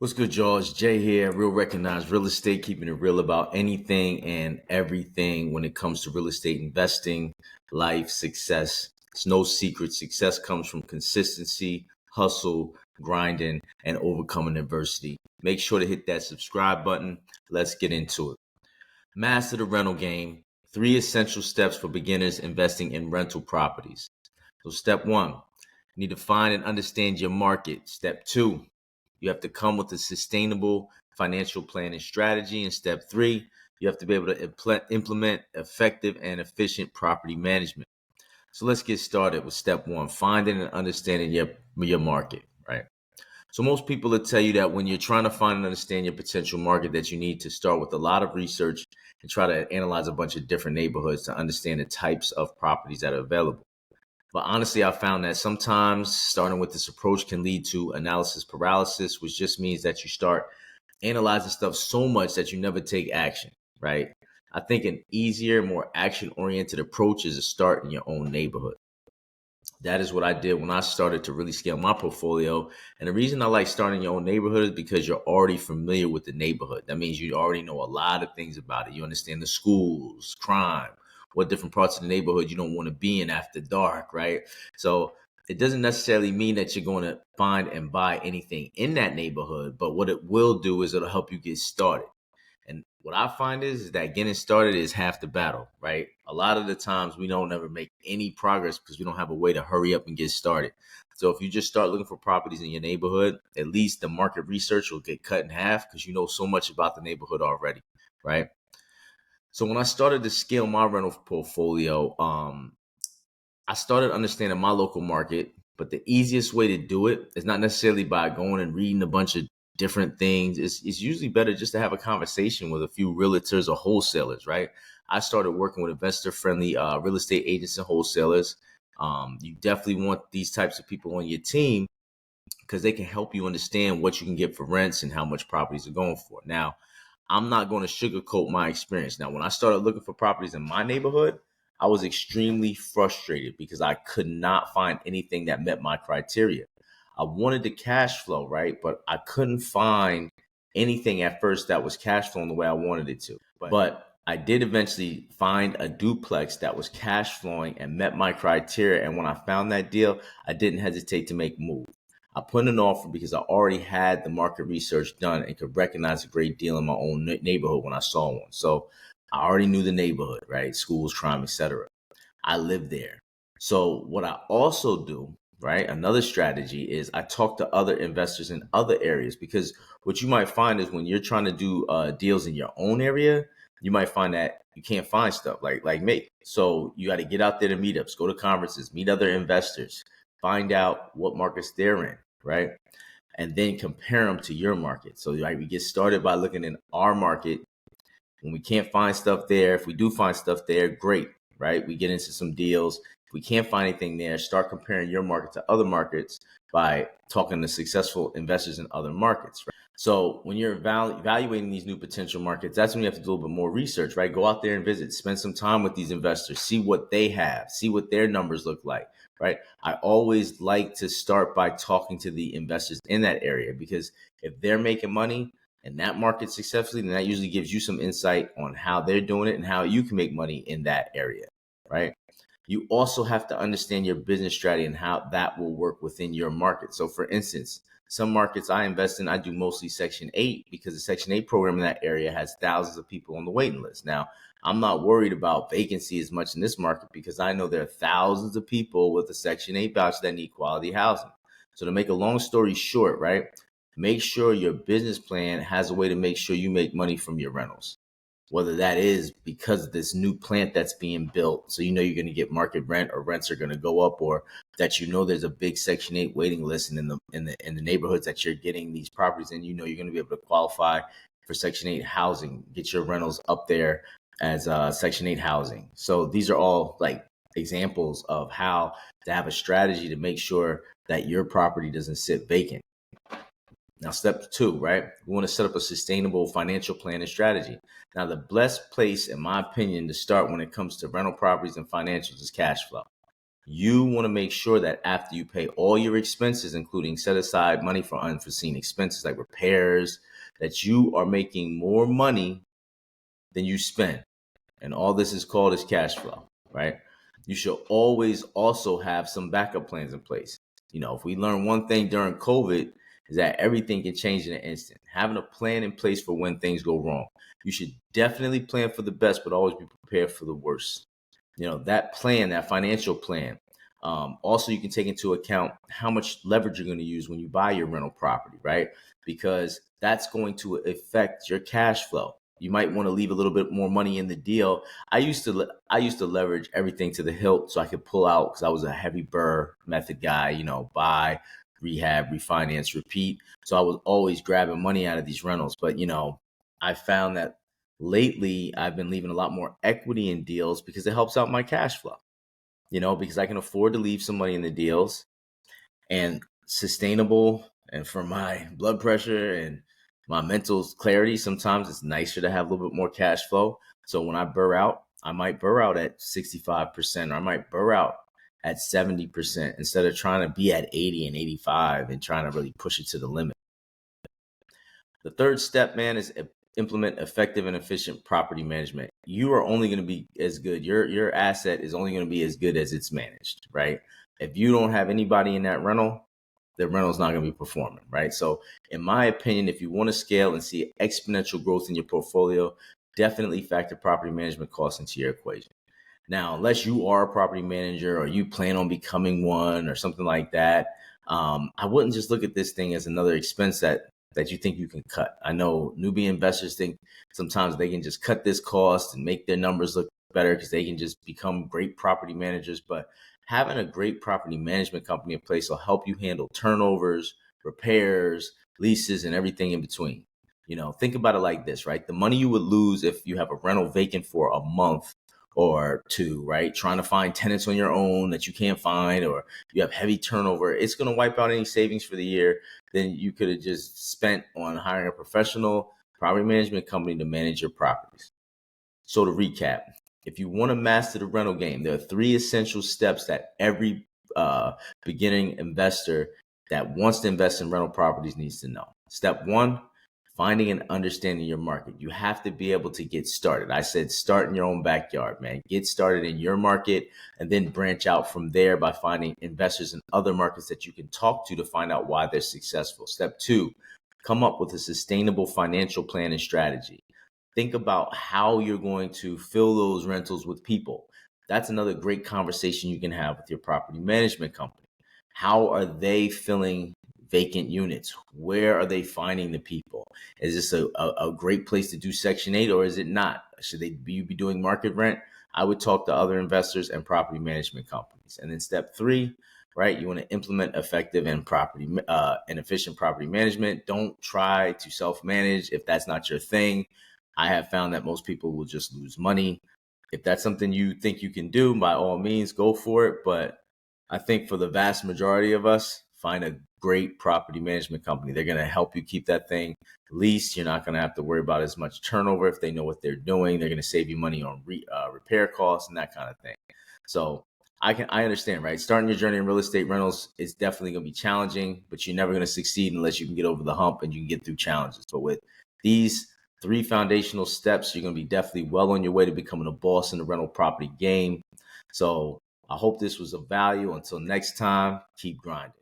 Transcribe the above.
What's good, y'all? It's Jay here. Real Recognized Real Estate, keeping it real about anything and everything when it comes to real estate investing, life, success. It's no secret. Success comes from consistency, hustle, grinding, and overcoming adversity. Make sure to hit that subscribe button. Let's get into it. Master the rental game. 3 essential steps for beginners investing in rental properties. So, step one, you need to find and understand your market. Step two, you have to come with a sustainable financial plan and strategy. And step three, you have to be able to implement effective and efficient property management. So let's get started with step one, finding and understanding your market, right? So most people will tell you that when you're trying to find and understand your potential market, that you need to start with a lot of research and try to analyze a bunch of different neighborhoods to understand the types of properties that are available. But honestly, I found that sometimes starting with this approach can lead to analysis paralysis, which just means that you start analyzing stuff so much that you never take action, right? I think an easier, more action-oriented approach is to start in your own neighborhood. That is what I did when I started to really scale my portfolio. And the reason I like starting your own neighborhood is because you're already familiar with the neighborhood. That means you already know a lot of things about it. You understand the schools, crime, what different parts of the neighborhood you don't want to be in after dark, right? So it doesn't necessarily mean that you're going to find and buy anything in that neighborhood, but what it will do is it'll help you get started. And what I find is that getting started is half the battle, right? A lot of the times we don't ever make any progress because we don't have a way to hurry up and get started. So if you just start looking for properties in your neighborhood, at least the market research will get cut in half because you know so much about the neighborhood already, right? So when I started to scale my rental portfolio, I started understanding my local market, but the easiest way to do it is not necessarily by going and reading a bunch of different things. It's usually better just to have a conversation with a few realtors or wholesalers, right? I started working with investor-friendly real estate agents and wholesalers. You definitely want these types of people on your team because they can help you understand what you can get for rents and how much properties are going for. Now, I'm not going to sugarcoat my experience. Now, when I started looking for properties in my neighborhood, I was extremely frustrated because I could not find anything that met my criteria. I wanted the cash flow, right? But I couldn't find anything at first that was cash flowing the way I wanted it to. But I did eventually find a duplex that was cash flowing and met my criteria. And when I found that deal, I didn't hesitate to make a move. I put in an offer because I already had the market research done and could recognize a great deal in my own neighborhood when I saw one. So I already knew the neighborhood, right? Schools, crime, etc. I live there. So what I also do, right? Another strategy is I talk to other investors in other areas because what you might find is when you're trying to do deals in your own area, you might find that you can't find stuff like me. So you got to get out there to meetups, go to conferences, meet other investors, find out what markets they're in, right? And then compare them to your market. So right, we get started by looking in our market. When we can't find stuff there, if we do find stuff there, great, right? We get into some deals. If we can't find anything there, start comparing your market to other markets by talking to successful investors in other markets, right? So when you're evaluating these new potential markets, that's when you have to do a little bit more research, right? Go out there and visit, spend some time with these investors, see what they have, see what their numbers look like, right? I always like to start by talking to the investors in that area because if they're making money and that market successfully, then that usually gives you some insight on how they're doing it and how you can make money in that area, right? You also have to understand your business strategy and how that will work within your market. So for instance, some markets I invest in, I do mostly Section 8 because the Section 8 program in that area has thousands of people on the waiting list. Now, I'm not worried about vacancy as much in this market because I know there are thousands of people with a Section 8 voucher that need quality housing. So to make a long story short, right, make sure your business plan has a way to make sure you make money from your rentals. Whether that is because of this new plant that's being built, so you know you're going to get market rent or rents are going to go up, or that you know there's a big Section 8 waiting list, and in the neighborhoods that you're getting these properties in, you know you're going to be able to qualify for Section 8 housing, get your rentals up there as Section 8 housing. So these are all like examples of how to have a strategy to make sure that your property doesn't sit vacant. Now, step two, right? We want to set up a sustainable financial plan and strategy. Now, the best place, in my opinion, to start when it comes to rental properties and financials is cash flow. You want to make sure that after you pay all your expenses, including set aside money for unforeseen expenses like repairs, that you are making more money than you spend. And all this is called is cash flow, right? You should always also have some backup plans in place. If we learn one thing during COVID is that everything can change in an instant. Having a plan in place for when things go wrong. You should definitely plan for the best, but always be prepared for the worst. That plan, that financial plan. Also, you can take into account how much leverage you're going to use when you buy your rental property, right? Because that's going to affect your cash flow. You might want to leave a little bit more money in the deal. I used to leverage everything to the hilt so I could pull out, because I was a heavy burr method guy. Buy, rehab, refinance, repeat. So I was always grabbing money out of these rentals. But I found that lately I've been leaving a lot more equity in deals because it helps out my cash flow. Because I can afford to leave some money in the deals, and sustainable, and for my blood pressure and my mental clarity, sometimes it's nicer to have a little bit more cash flow. So when I burr out, I might burr out at 65%, or I might burr out at 70% instead of trying to be at 80 and 85 and trying to really push it to the limit. The third step, man, is implement effective and efficient property management. You are only going to be as good. Your asset is only going to be as good as it's managed, right? If you don't have anybody in that rental, the rental's not going to be performing, right? So in my opinion, if you want to scale and see exponential growth in your portfolio, definitely factor property management costs into your equation. Now, unless you are a property manager or you plan on becoming one or something like that, I wouldn't just look at this thing as another expense that you think you can cut. I know newbie investors think sometimes they can just cut this cost and make their numbers look better because they can just become great property managers. But having a great property management company in place will help you handle turnovers, repairs, leases, and everything in between. Think about it like this, right? The money you would lose if you have a rental vacant for a month or two, right? Trying to find tenants on your own that you can't find, or you have heavy turnover, it's going to wipe out any savings for the year than you could have just spent on hiring a professional property management company to manage your properties. So to recap, if you want to master the rental game, there are 3 essential steps that every beginning investor that wants to invest in rental properties needs to know. Step 1, finding and understanding your market. You have to be able to get started. I said start in your own backyard, man. Get started in your market and then branch out from there by finding investors in other markets that you can talk to find out why they're successful. Step 2, come up with a sustainable financial plan and strategy. Think about how you're going to fill those rentals with people. That's another great conversation you can have with your property management company. How are they filling vacant units? Where are they finding the people? Is this a great place to do Section 8 or is it not? Should you be doing market rent? I would talk to other investors and property management companies. And then step 3, right? You want to implement effective and efficient property management. Don't try to self-manage if that's not your thing. I have found that most people will just lose money. If that's something you think you can do, by all means, go for it. But I think for the vast majority of us, find a great property management company. They're going to help you keep that thing leased. You're not going to have to worry about as much turnover if they know what they're doing. They're going to save you money on repair costs and that kind of thing. So I understand, right? Starting your journey in real estate rentals is definitely going to be challenging, but you're never going to succeed unless you can get over the hump and you can get through challenges. But with these 3 foundational steps, you're going to be definitely well on your way to becoming a boss in the rental property game. So I hope this was of value. Until next time, keep grinding.